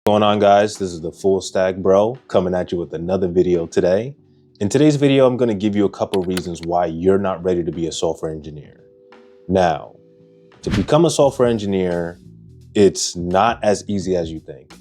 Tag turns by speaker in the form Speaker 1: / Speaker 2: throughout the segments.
Speaker 1: What's going on, guys? This is the Fullstack bro coming at you with another video today. In today's video, I'm going to give you a couple reasons why you're not ready to be a software engineer. Now, to become a software engineer, it's not as easy as you think.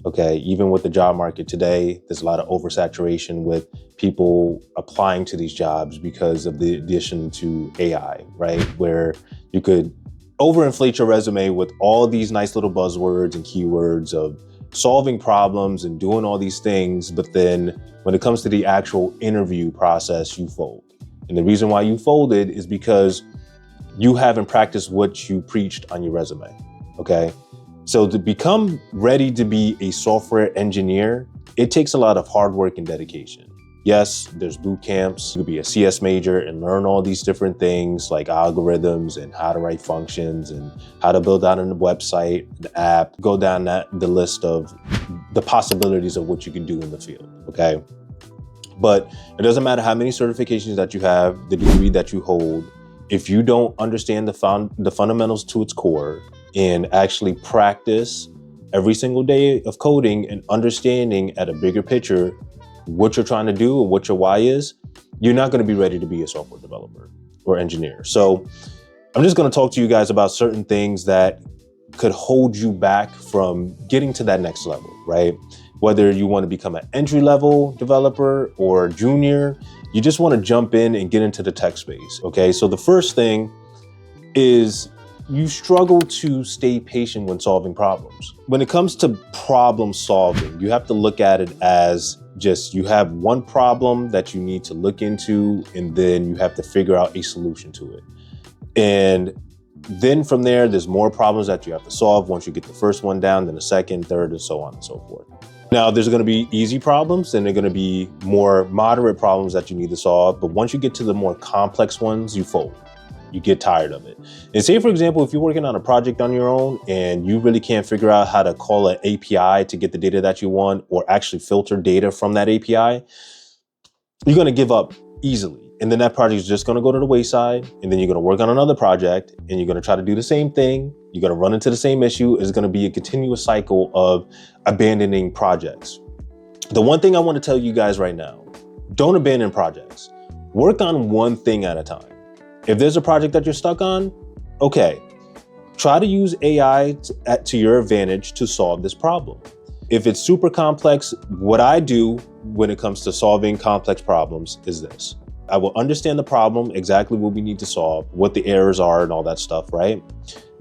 Speaker 1: Okay, even with the job market today, there's a lot of oversaturation with people applying to these jobs because of the addition to AI, right? Where you could overinflate your resume with all these nice little buzzwords and keywords of solving problems and doing all these things, but then when it comes to the actual interview process, you fold. And the reason why you folded is because you haven't practiced what you preached on your resume, okay? So to become ready to be a software engineer, it takes a lot of hard work and dedication. Yes, there's boot camps. You could be a CS major and learn all these different things like algorithms and how to write functions and how to build out a website, the app, go down the list of the possibilities of what you can do in the field, okay? But it doesn't matter how many certifications that you have, the degree that you hold, if you don't understand the fundamentals to its core and actually practice every single day of coding and understanding at a bigger picture what you're trying to do and what your why is, you're not going to be ready to be a software developer or engineer. So I'm just going to talk to you guys about certain things that could hold you back from getting to that next level, right? Whether you want to become an entry-level developer or junior, you just want to jump in and get into the tech space, okay? So the first thing is you struggle to stay patient when solving problems. When it comes to problem solving, you have to look at it as just you have one problem that you need to look into, and then you have to figure out a solution to it. And then from there, there's more problems that you have to solve. Once you get the first one down, then the second, third, and so on and so forth. Now, there's going to be easy problems and there are going to be more moderate problems that you need to solve. But once you get to the more complex ones, you fold. You get tired of it. And say, for example, if you're working on a project on your own and you really can't figure out how to call an API to get the data that you want or actually filter data from that API, you're going to give up easily. And then that project is just going to go to the wayside. And then you're going to work on another project and you're going to try to do the same thing. You're going to run into the same issue. It's going to be a continuous cycle of abandoning projects. The one thing I want to tell you guys right now, don't abandon projects. Work on one thing at a time. If there's a project that you're stuck on, okay, try to use AI to your advantage to solve this problem. If it's super complex, what I do when it comes to solving complex problems is this. I will understand the problem, exactly what we need to solve, what the errors are and all that stuff, right?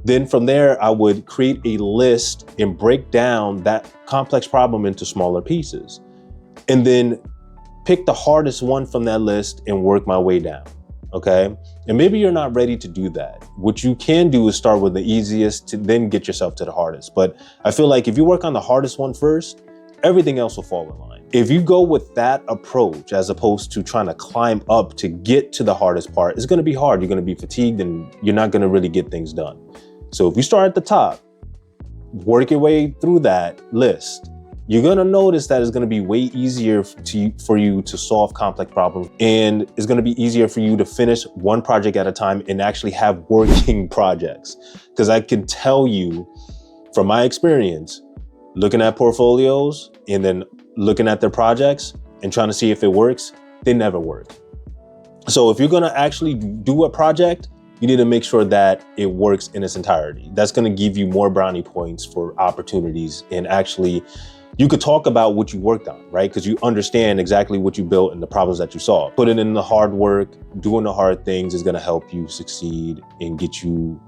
Speaker 1: Then from there, I would create a list and break down that complex problem into smaller pieces. And then pick the hardest one from that list and work my way down. Okay. And maybe you're not ready to do that. What you can do is start with the easiest to then get yourself to the hardest. But I feel like if you work on the hardest one first, everything else will fall in line. If you go with that approach, as opposed to trying to climb up to get to the hardest part, it's going to be hard. You're going to be fatigued and you're not going to really get things done. So if you start at the top, work your way through that list, you're going to notice that it's going to be way easier for you to solve complex problems. And it's going to be easier for you to finish one project at a time and actually have working projects. Because I can tell you from my experience, looking at portfolios and then looking at their projects and trying to see if it works, they never work. So if you're going to actually do a project, you need to make sure that it works in its entirety. That's going to give you more brownie points for opportunities, and actually you could talk about what you worked on, right? Because you understand exactly what you built and the problems that you solved. Putting in the hard work, doing the hard things is going to help you succeed and get you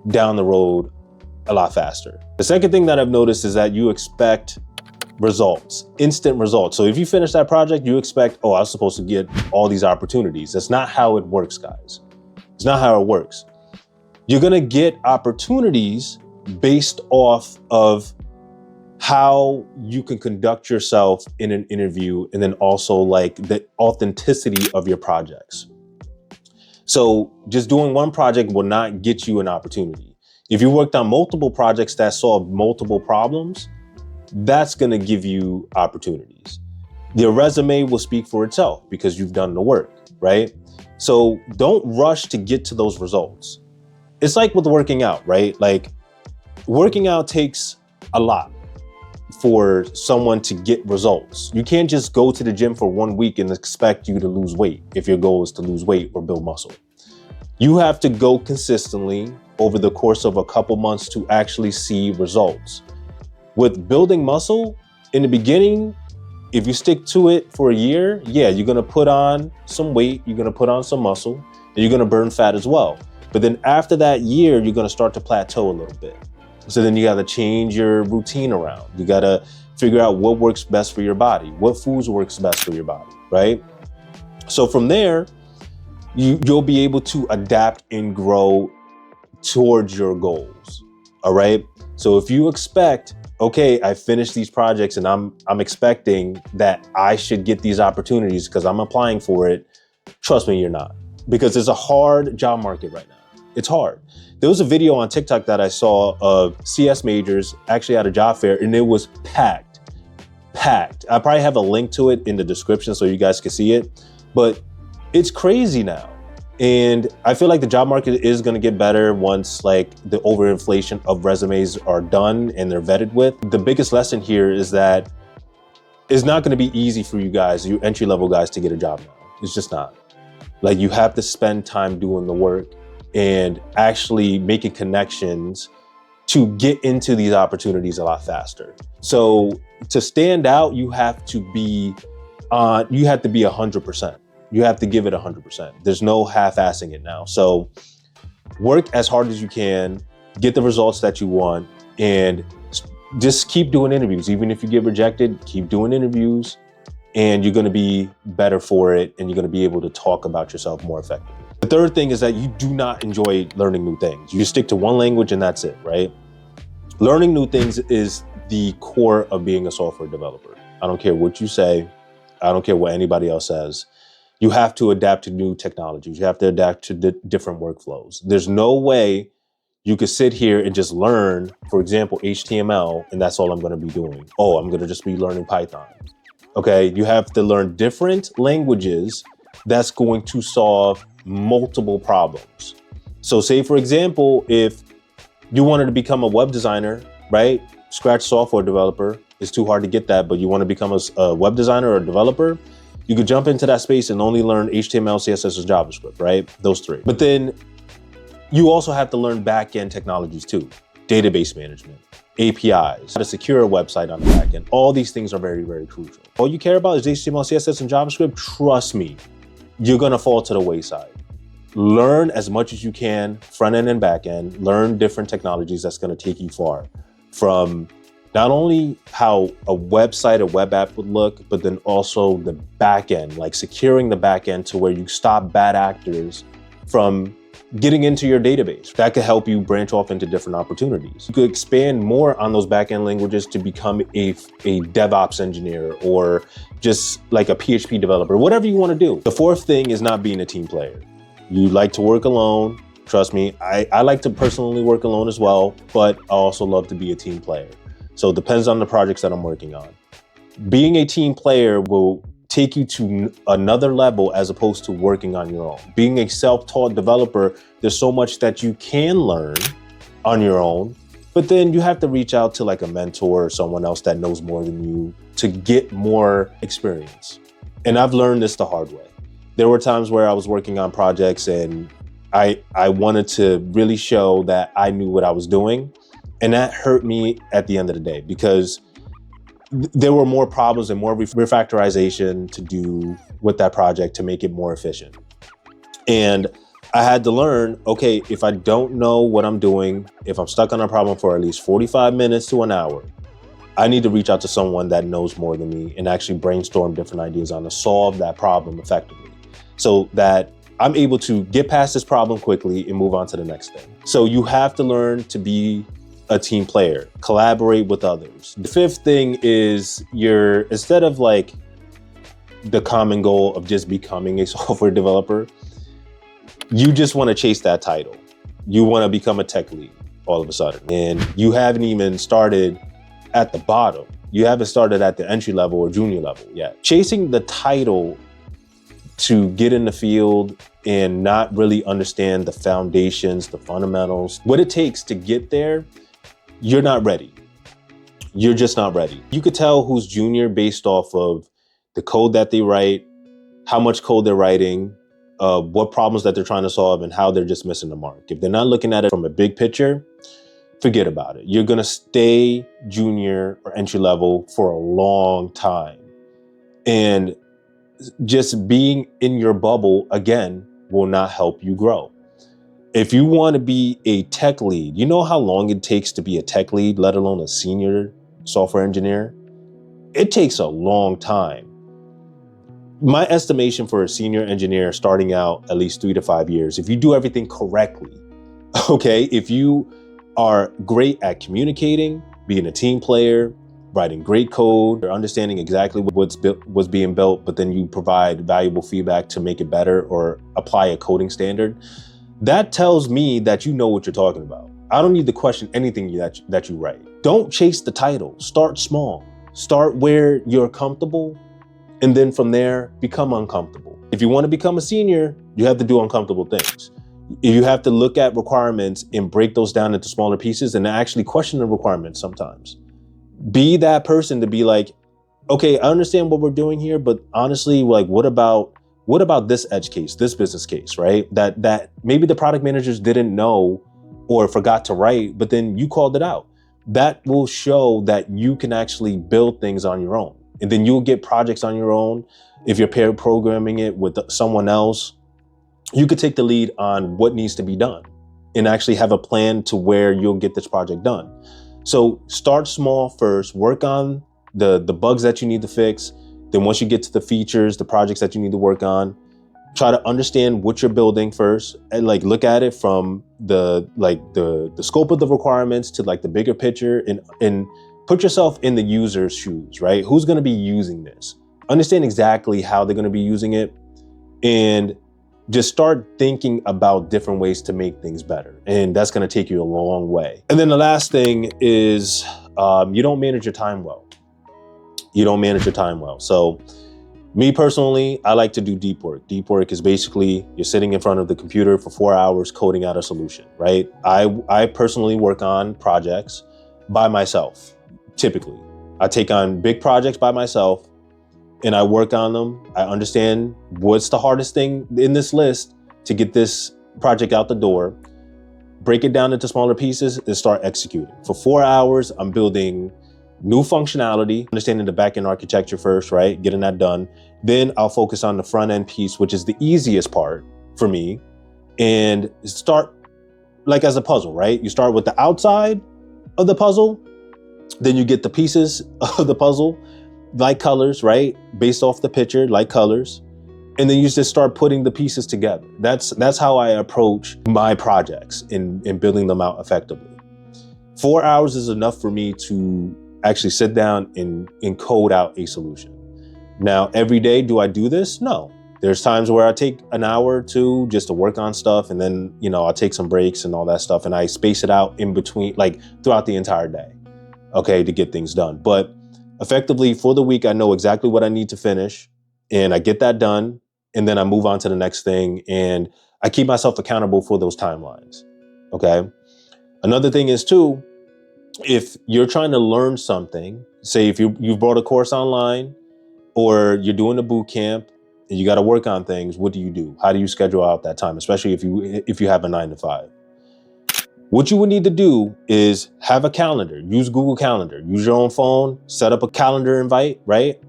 Speaker 1: down the road a lot faster. The second thing that I've noticed is that you expect results, instant results. So if you finish that project, you expect, oh, I was supposed to get all these opportunities. That's not how it works, guys. It's not how it works. You're going to get opportunities based off of how you can conduct yourself in an interview, and then also like the authenticity of your projects. So just doing one project will not get you an opportunity. If you worked on multiple projects that solve multiple problems, that's going to give you opportunities. Your resume will speak for itself because you've done the work, right? So don't rush to get to those results. It's like with working out, right? Like working out takes a lot. for someone to get results. You can't just go to the gym for 1 week and expect you to lose weight if your goal is to lose weight or build muscle. You have to go consistently over the course of a couple months to actually see results. With building muscle, in the beginning, if you stick to it for a year, yeah, you're gonna put on some weight, you're gonna put on some muscle, and you're gonna burn fat as well. But then after that year, you're gonna start to plateau a little bit. So then you gotta change your routine around. You gotta figure out what works best for your body, what foods works best for your body, right? So from there, you'll be able to adapt and grow towards your goals, all right? So if you expect, okay, I finished these projects and I'm expecting that I should get these opportunities because I'm applying for it, trust me, you're not. Because it's a hard job market right now. It's hard. There was a video on TikTok that I saw of CS majors actually at a job fair, and it was packed. I probably have a link to it in the description so you guys can see it, but it's crazy now. And I feel like the job market is gonna get better once like the overinflation of resumes are done and they're vetted with. The biggest lesson here is that it's not gonna be easy for you guys, you entry-level guys, to get a job now. It's just not. Like, you have to spend time doing the work and actually making connections to get into these opportunities a lot faster. So to stand out, you have to be 100%. You have to give it 100%. There's no half-assing it now. So work as hard as you can, get the results that you want, and just keep doing interviews. Even if you get rejected, keep doing interviews, and you're gonna be better for it, and you're gonna be able to talk about yourself more effectively. The third thing is that you do not enjoy learning new things. You stick to one language and that's it, right? Learning new things is the core of being a software developer. I don't care what you say. I don't care what anybody else says. You have to adapt to new technologies. You have to adapt to different workflows. There's no way you could sit here and just learn, for example, HTML, and that's all I'm gonna be doing. Oh, I'm gonna just be learning Python. Okay, you have to learn different languages that's going to solve multiple problems. So say, for example, if you wanted to become a web designer, right? Scratch software developer, it's too hard to get that, but you wanna become a web designer or a developer, you could jump into that space and only learn HTML, CSS, or JavaScript, right? Those three. But then you also have to learn back-end technologies too. Database management, APIs, how to secure a website on the back end. All these things are very, very crucial. All you care about is HTML, CSS, and JavaScript. Trust me, you're gonna fall to the wayside. Learn as much as you can, front end and back end. Learn different technologies that's gonna take you far. From not only how a website, a web app would look, but then also the back end, like securing the back end to where you stop bad actors from getting into your database. That could help you branch off into different opportunities. You could expand more on those back-end languages to become a DevOps engineer or just like a PHP developer, whatever you want to do. The fourth thing is not being a team player. You like to work alone. Trust me, I like to personally work alone as well, but I also love to be a team player. So it depends on the projects that I'm working on. Being a team player will take you to another level as opposed to working on your own. Being a self-taught developer, there's so much that you can learn on your own, but then you have to reach out to like a mentor or someone else that knows more than you to get more experience. And I've learned this the hard way. There were times where I was working on projects and I wanted to really show that I knew what I was doing. And that hurt me at the end of the day because there were more problems and more refactorization to do with that project to make it more efficient. And I had to learn, okay, if I don't know what I'm doing, if I'm stuck on a problem for at least 45 minutes to an hour, I need to reach out to someone that knows more than me and actually brainstorm different ideas on to solve that problem effectively so that I'm able to get past this problem quickly and move on to the next thing. So you have to learn to be a team player, collaborate with others. The fifth thing is instead of like the common goal of just becoming a software developer, you just want to chase that title. You want to become a tech lead all of a sudden. And you haven't even started at the bottom. You haven't started at the entry level or junior level yet. Chasing the title to get in the field and not really understand the foundations, the fundamentals, what it takes to get there, you're not ready. you're just not ready. You could tell who's junior based off of the code that they write, how much code they're writing, what problems that they're trying to solve, and how they're just missing the mark. If they're not looking at it from a big picture, forget about it. You're gonna stay junior or entry level for a long time. And just being in your bubble, again, will not help you grow. If you want to be a tech lead, you know how long it takes to be a tech lead, let alone a senior software engineer? It takes a long time. My estimation for a senior engineer starting out at least 3 to 5 years, if you do everything correctly, okay, if you are great at communicating, being a team player, writing great code, or understanding exactly what's being built, but then you provide valuable feedback to make it better or apply a coding standard, that tells me that you know what you're talking about. I don't need to question anything that you write. Don't chase the title. Start small. Start where you're comfortable, and then from there, become uncomfortable. If you want to become a senior, you have to do uncomfortable things. You have to look at requirements and break those down into smaller pieces and actually question the requirements sometimes. Be that person to be like, okay, I understand what we're doing here, but honestly, like, what about this edge case, this business case, right? That maybe the product managers didn't know or forgot to write, but then you called it out. That will show that you can actually build things on your own. And then you'll get projects on your own. If you're pair programming it with someone else, you could take the lead on what needs to be done and actually have a plan to where you'll get this project done. So start small first, work on the bugs that you need to fix. Then once you get to the features, the projects that you need to work on, try to understand what you're building first and like look at it from the scope of the requirements to like the bigger picture and put yourself in the user's shoes, right? Who's going to be using this? Understand exactly how they're going to be using it and just start thinking about different ways to make things better. And that's going to take you a long way. And then the last thing is you don't manage your time well. You don't manage your time well. So me personally, I like to do deep work. Deep work is basically you're sitting in front of the computer for 4 hours coding out a solution, right? I personally work on projects by myself. Typically, I take on big projects by myself and I work on them. I understand what's the hardest thing in this list to get this project out the door, break it down into smaller pieces and start executing. For 4 hours, I'm building new functionality, understanding the backend architecture first, right? Getting that done. Then I'll focus on the front end piece, which is the easiest part for me, and start like as a puzzle, right? You start with the outside of the puzzle, then you get the pieces of the puzzle, like colors, right? Based off the picture, like colors. And then you just start putting the pieces together. That's how I approach my projects in building them out effectively. 4 hours is enough for me to actually sit down and code out a solution. Now, every day, do I do this? No. There's times where I take an hour or two just to work on stuff. And then, I'll take some breaks and all that stuff. And I space it out in between, like throughout the entire day, okay, to get things done. But effectively for the week, I know exactly what I need to finish and I get that done. And then I move on to the next thing. And I keep myself accountable for those timelines, okay? Another thing is too, if you're trying to learn something, say if you've bought a course online or you're doing a boot camp and you got to work on things, what do? How do you schedule out that time, especially if you have a 9 to 5? What you would need to do is have a calendar, use Google Calendar, use your own phone, set up a calendar invite, right?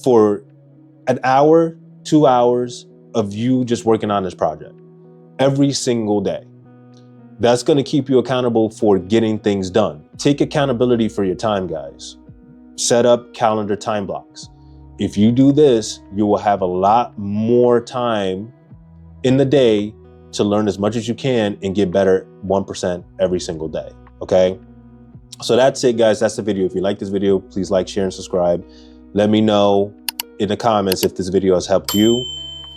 Speaker 1: For an hour, 2 hours of you just working on this project every single day. That's going to keep you accountable for getting things done. Take accountability for your time, guys. Set up calendar time blocks. If you do this, you will have a lot more time in the day to learn as much as you can and get better 1% every single day, okay? So that's it, guys. That's the video. If you like this video, please like, share, and subscribe. Let me know in the comments if this video has helped you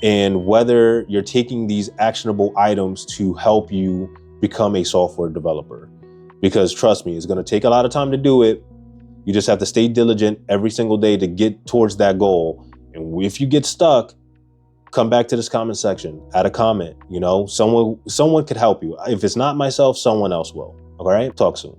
Speaker 1: and whether you're taking these actionable items to help you become a software developer. Because trust me, it's going to take a lot of time to do it. You just have to stay diligent every single day to get towards that goal. And if you get stuck, come back to this comment section, add a comment. Someone could help you. If it's not myself, someone else will. All right, talk soon.